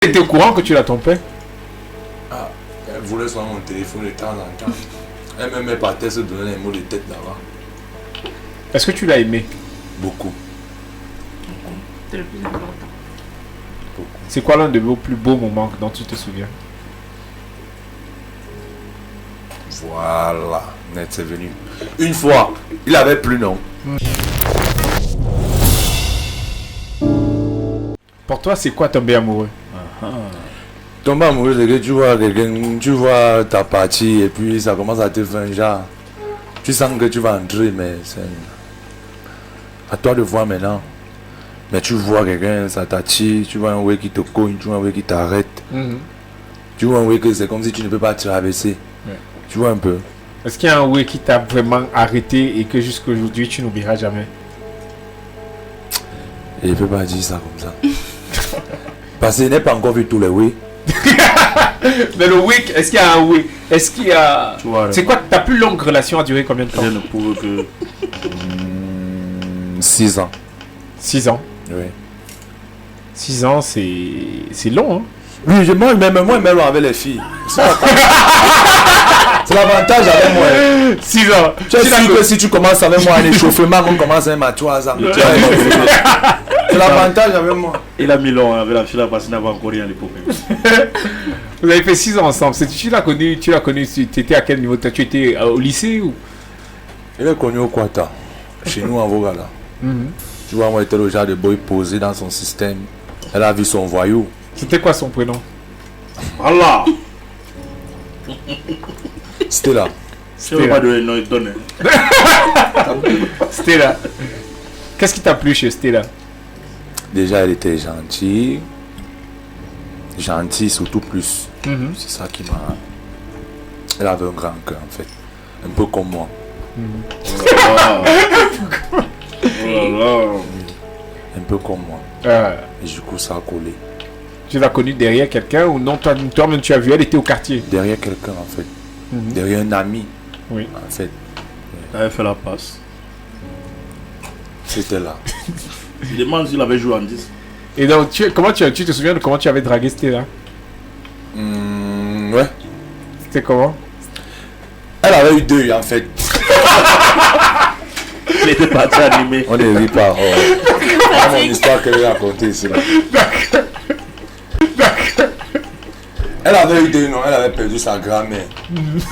Tu étais au courant que tu la trompais? Ah, elle voulait sur mon téléphone de temps en temps. Elle me met par terre se donner les mots de tête là-bas. Est-ce que tu l'as aimé? Beaucoup. C'est le plus important. C'est quoi l'un de vos plus beaux moments dont tu te souviens? Voilà, net c'est venu. Une fois, il avait plus non. Pour toi, c'est quoi tomber amoureux? Tomber amoureux, c'est que tu vois quelqu'un, tu vois ta partie et puis ça commence à te faire un genre. Tu sens que tu vas entrer, mais c'est à toi de voir maintenant. Mais tu vois quelqu'un, ça t'attire, tu vois un way qui te cogne, tu vois un way qui t'arrête. Tu vois un way que c'est comme si tu ne peux pas traverser. Ouais. Tu vois un peu. Est-ce qu'il y a un way qui t'a vraiment arrêté et que jusqu'à aujourd'hui tu n'oublieras jamais? Et je ne peux pas dire ça comme ça. Parce qu'il n'est pas encore vu tous les ways. Mais le week, est-ce qu'il y a un way? Est-ce qu'il y a... Tu vois, C'est quoi ta plus longue relation a duré combien de temps? rien ne prouve que 6 ans. 6 ans. Oui. 6 ans, c'est long, hein? Oui, moi, même avec les filles. C'est l'avantage avec moi. 6 ans. Tu es sûr que si tu commences avec moi, un échauffement, on commence même à 3 ans. C'est l'avantage avec moi. il a mis long avec la fille là parce qu'il n'avait encore rien à l'époque. Vous avez fait 6 ans ensemble. Tu l'as connu, tu étais à quel niveau? Tu étais au lycée ou? Il est connu au Quata, chez nous en Vogala. Tu vois, moi, j'étais le genre de boy posé dans son système. Elle a vu son voyou. C'était quoi son prénom? Allah. C'était là. Je ne veux pas donner nom, il donne. Stella. Qu'est-ce qui t'a plu chez Stella? Déjà, elle était gentille. Gentille, surtout plus. C'est ça qui m'a... Elle avait un grand cœur, en fait. Un peu comme moi. Un peu comme moi. Et du coup, ça a collé. Tu l'as connue derrière quelqu'un ou non? Toi-même, tu as vu, elle était au quartier. Derrière quelqu'un, en fait. Derrière un ami. Oui. En fait, Elle avait fait la passe. c'était là. Il demande s'il avait joué en 10. Et donc, tu te souviens de comment tu avais dragué Stella? Ouais. C'était comment? Elle avait eu 2, en fait. Il était parti animé. On ne rit pas. C'est mon histoire qu'elle a racontée ici. Elle avait eu 2 noms, elle avait perdu sa grand-mère.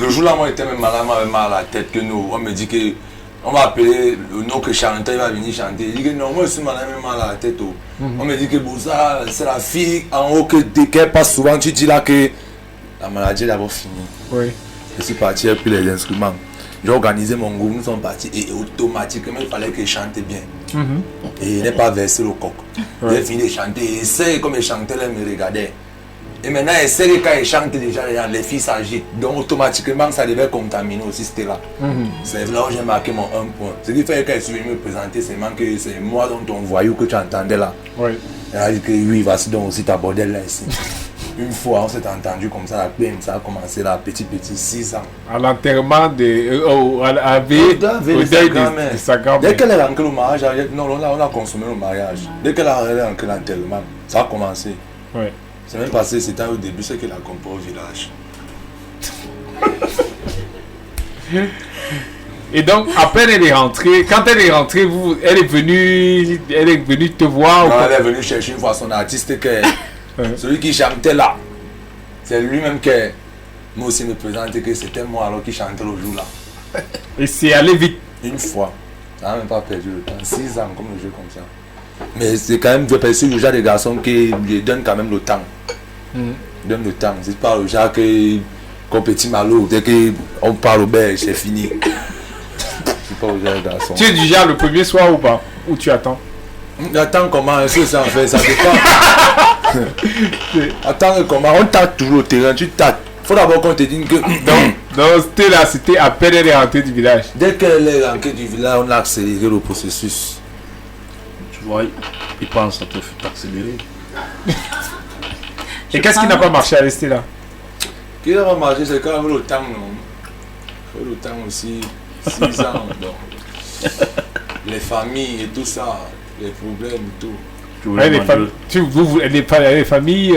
Le jour-là, moi, j'étais même malade, m'avait mal à la tête que nous. On me dit que on va appeler le nom que chantait, il va venir chanter. Il dit que non, moi aussi, malade, même mal à la tête. On me dit que Boussa, c'est la fille en haut que dès qu'elle passe souvent, tu dis là que la maladie est d'abord finie. Oui. Je suis parti, j'ai pris les instruments. J'ai organisé mon groupe, nous sommes partis et automatiquement, il fallait qu'il chante bien. Et il n'est pas versé le coq. J'ai fini de chanter, et c'est comme il chantait, elle me regardait. Et maintenant, elle sait que quand il chante déjà, les filles s'agitent. Donc automatiquement, ça devait contaminer aussi, c'était là. C'est là où j'ai marqué mon 1 point. Ce qui fait que quand elle est venue me présenter, c'est que c'est moi dans ton voyou que tu entendais là. Oui. Elle a dit que oui, voici donc aussi ta bordel là ici. Une fois, on s'est entendu comme ça, la peine, ça a commencé là, petit, 6 ans. À l'enterrement de... au deuil de sa grand-mère. Dès qu'elle est rentrée au mariage, non, on a consommé le mariage. Dès qu'elle est rentrée l'enterrement, ça a commencé. Oui. C'est même passé, c'était au début, c'est qu'elle a compris au village. Et donc, à peine elle est rentrée, quand elle est rentrée, elle est venue te voir. Non, elle est venue chercher une fois son artiste, que celui qui chantait là. C'est lui-même qui m'a aussi me présenté que c'était moi alors qui chantait le jour là. Et c'est allé vite. Une fois. Ça n'a même pas perdu le temps. 6 ans comme le jeu comme ça. Mais c'est quand même, je pense, le genre de garçon qui lui donne quand même le temps. Donne le temps. C'est pas le genre que, comme petit malo, dès qu'on parle au bec, c'est fini. C'est pas le genre de garçon. Tu es du genre le premier soir ou pas? Ou tu attends? Attends comment, est-ce que ça en fait? Ça dépend. Attends comment, on tâte toujours au terrain, tu tâtes. Faut d'abord qu'on te dise que... Non, c'était là, c'était à peine elle est rentrée du village. Dès qu'elle est rentrée du village, on a accéléré le processus. Tu vois, il pense à te faire accélérer. Et qu'est-ce qui n'a pas marché à rester là? Qui n'a pas marché, c'est quand même le temps, non? Le temps aussi, 6 ans, donc. Les familles et tout ça, les problèmes et tout. Tu voulais les, manger, les familles, vous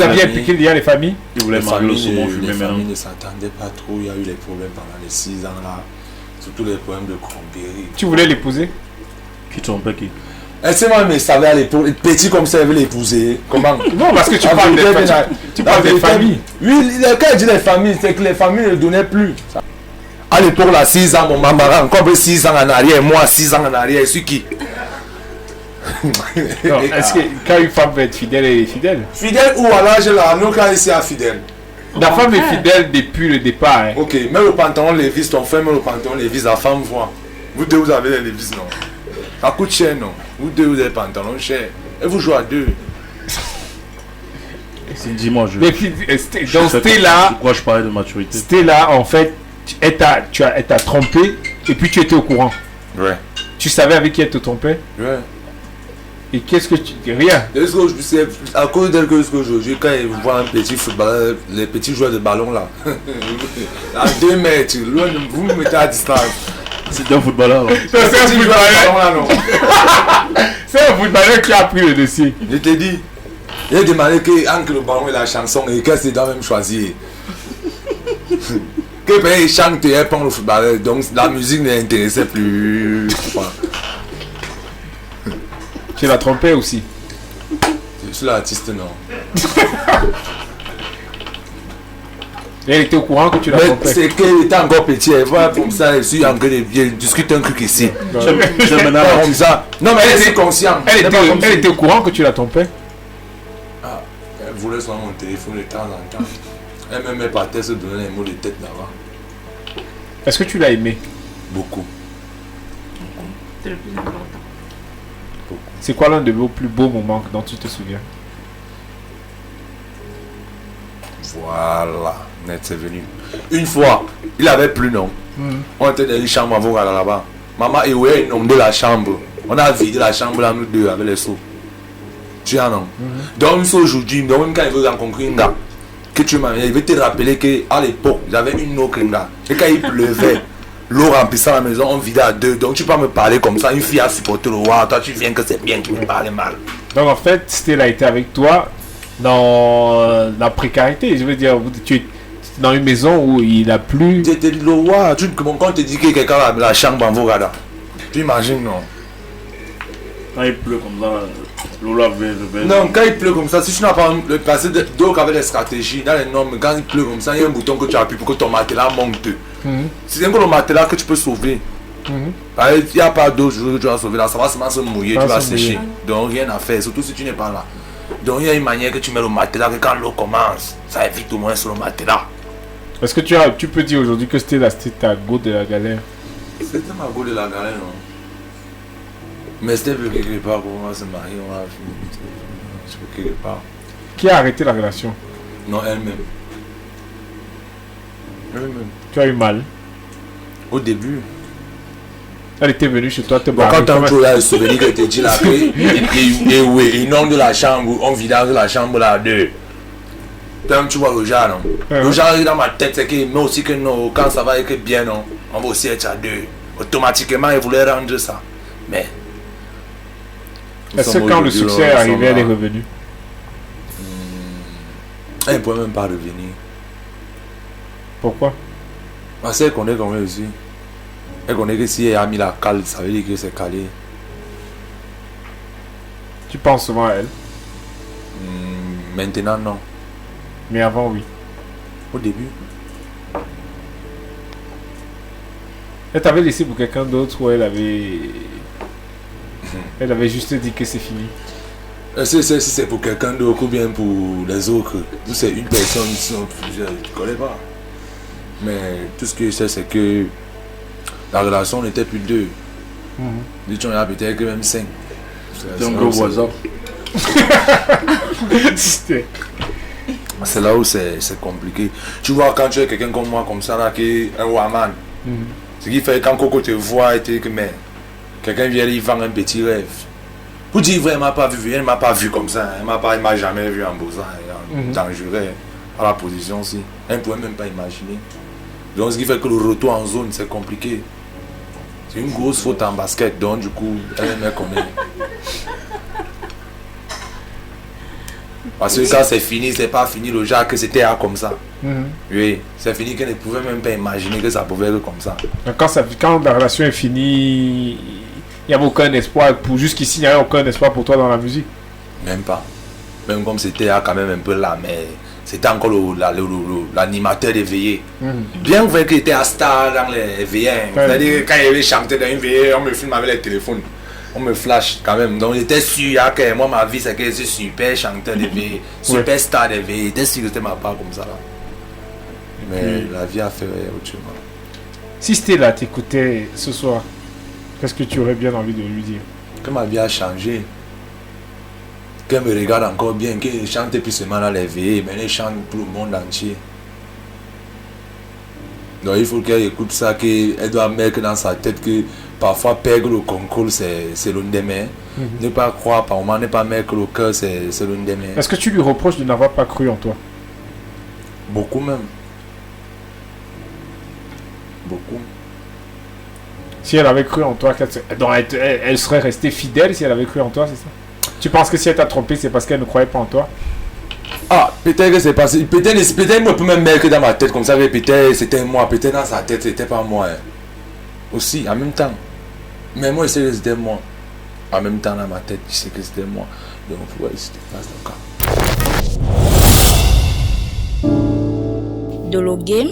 aviez familles. impliqué déjà les familles? tu voulais Les manger le familles, saumon fumé les maintenant. familles ne s'entendaient pas trop. Il y a eu les problèmes pendant les 6 ans là. Surtout les problèmes de Cranberry. Tu voulais l'épouser? Qui trompait qui? Est-ce que moi, mais ça à l'époque, petit comme ça, il veut l'épouser. Comment? Non, parce que tu Ah, parles des vérité, familles. Tu parles des familles. Oui, quand il dit les familles, c'est que les familles ne donnaient plus. À l'époque, là, 6 ans, mon maman, encore 6 ans en arrière, moi, 6 ans en arrière, je suis qui? Non, est-ce que quand une femme veut être fidèle, elle est fidèle? Fidèle ou à l'âge là, nous, quand ici à fidèle. La femme est fidèle depuis le départ. Hein. Ok, mets le pantalon Lévis, ton frère met le pantalon Lévis, la femme voit. Vous deux, vous avez les Lévis, non? Ça coûte cher, non? Vous deux, vous avez le pantalon cher. Et vous jouez à deux. Dis-moi, Les filles, donc Stella, Pourquoi je parlais de maturité? Stella, en fait, elle t'a trompé et puis tu étais au courant. Ouais. Tu savais avec qui elle te trompait? Ouais. Et qu'est-ce que tu... Rien. Est-ce que je sais, à cause d'elle que je quand ils voient un petit footballeur, les petits joueurs de ballon là, à 2 mètres, loin de vous me mettez à distance. C'est un footballeur. C'est un Petit joueur de ballon footballeur. là, non. C'est un footballeur qui a pris le dossier. Je te dis, il a demandé que entre le ballon et la chanson, et qu'est-ce qu'il doit même choisir. Que ben, il chante et elle prend le footballeur, donc la musique ne l'intéressait plus. Tu l'as trompé aussi. Je suis l'artiste, non. Et elle était au courant que tu l'as Mais trompé. c'est qu'elle était encore petit, elle voit comme ça, elle suit en train de discuter un truc ici. J'ai maintenant Pas comme ça. Non, mais elle était consciente. Elle pas comme était, elle était au courant que tu l'as trompé. Ah, elle voulait sur mon téléphone de temps en temps. Elle même partait se donner les mots de tête là-bas. Est-ce que tu l'as aimé? Beaucoup. C'est le plus important. C'est quoi l'un de vos plus beaux moments dont tu te souviens? Voilà, net c'est venu. Une fois, il avait plus non. On était dans une chambre avant là-bas. Maman et ouais, nom de la chambre. On a vidé la chambre là, nous deux avec les seaux. Tu as non? Donc aujourd'hui, donc même quand il veut rencontrer un gars, que tu m'as, il veut te rappeler qu'à l'époque, j'avais une autre gars. Et quand il pleuvait, l'eau remplissait la maison, on vidait à deux. Donc tu peux me parler comme ça, une fille a supporté le roi, toi tu viens que c'est bien, tu me parles mal. Donc en fait, Stella était avec toi dans la précarité. Je veux dire, tu es dans une maison où il a plu. C'était le roi, quand on te dit que quelqu'un a la chambre en Vogada, tu imagines non? Quand il pleut comme ça, l'eau là vient. Non, quand il pleut comme ça, si tu n'as pas le passé d'autres avec des stratégies, dans les normes, quand il pleut comme ça, il y a un bouton que tu appuies pour que ton matelas monte. C'est un peu le matelas que tu peux sauver. Il n'y a pas d'autre chose que tu vas sauver là, ça va seulement se mouiller, tu vas sécher. Donc rien à faire, surtout si tu n'es pas là. Donc il y a une manière que tu mets le matelas, que quand l'eau commence, ça évite au moins sur le matelas. Est-ce que tu peux dire aujourd'hui que Stella c'était ta go de la galère? C'était ma go de la galère, non? Mais c'était quelque part, pour moi, se marier, on va finir. Quelque part. Qui a arrêté la relation? Non, elle-même. Elle-même. Tu as eu mal. Au début. Elle était venue chez toi te Bon, barrer. quand tu as le souvenir que tu dis là, et oui, ils n'ont de la chambre, on vidage la chambre là deux. Comme tu vois le genre, non? Le genre dans ma tête, c'est que, mais aussi que non, quand ça va être bien, non, on va aussi être à deux. Automatiquement, ils voulaient rendre ça. Mais. Est-ce que quand le succès est arrivé, elle est revenue? Elle ne pouvait même pas revenir. Pourquoi? Parce qu'elle connaît quand même aussi. Elle connaît que si elle a mis la cale, ça veut dire que c'est calé. Tu penses souvent à elle? Maintenant, non. Mais avant, oui. Au début. Elle t'avait laissé pour quelqu'un d'autre ou elle avait juste dit que c'est fini? Si c'est pour quelqu'un d'autre ou bien pour les autres, c'est une personne, je ne connais pas. Mais tout ce que je sais, c'est que la relation n'était plus deux. Du coup, il y a peut-être que même 5. C'est un gros voisin. C'est là où c'est compliqué. Tu vois, quand tu es quelqu'un comme moi, comme ça, là, qui est un Waman, ce qui fait quand Coco te voit, et que mais quelqu'un vient, il vend un petit rêve. Pour dire vrai, elle ne m'a pas vu comme ça. Elle ne m'a jamais vu en beau-temps, dangereux, à la position aussi. Elle ne pouvait même pas imaginer. Donc, ce qui fait que le retour en zone, c'est compliqué. C'est une grosse faute en basket, donc du coup, elle me connaît. Parce que quand c'est fini, c'est pas fini le genre que c'était comme ça. Oui, c'est fini qu'elle ne pouvait même pas imaginer que ça pouvait être comme ça. Donc quand la relation est finie, il n'y avait aucun espoir. Jusqu'ici, il n'y avait aucun espoir pour toi dans la musique. Même pas. Même comme c'était quand même un peu là, mais c'était encore l'animateur des veillées. Bien vrai qu'il était à star dans les veillées. C'est-à-dire quand il avait chanté dans une veillée, on me filme avec les téléphones. On me flash quand même. Donc j'étais sûr que moi ma vie c'est que je suis super chanteur de veillées, super star de veillées. J'étais sûr que c'était ma part comme ça là. Mais la vie a fait autrement. Si c'était là, t'écoutais ce soir, qu'est-ce que tu aurais bien envie de lui dire? Que ma vie a changé. Qu'elle me regarde encore bien, qu'elle chante plus seulement dans les veillées, mais elle chante pour le monde entier. Donc il faut qu'elle écoute ça, qu'elle doit mettre dans sa tête que parfois perdre le concours c'est l'un des mains. Ne pas croire par moment, ne pas mettre le cœur c'est l'un des mains. Est-ce que tu lui reproches de n'avoir pas cru en toi? Beaucoup même. Beaucoup. Si elle avait cru en toi, elle serait restée fidèle si elle avait cru en toi, c'est ça? Tu penses que si elle t'a trompé, c'est parce qu'elle ne croyait pas en toi? Ah, peut-être que c'est passé. Peut-être me peut même mettre dans ma tête comme ça, mais peut-être c'était moi, peut-être dans sa tête, c'était pas moi. Hein. Aussi, en même temps. Mais moi, je sais que c'était moi. En même temps, dans ma tête, je sais que c'était moi. Donc, ouais, c'était pas le cas. Dolo Game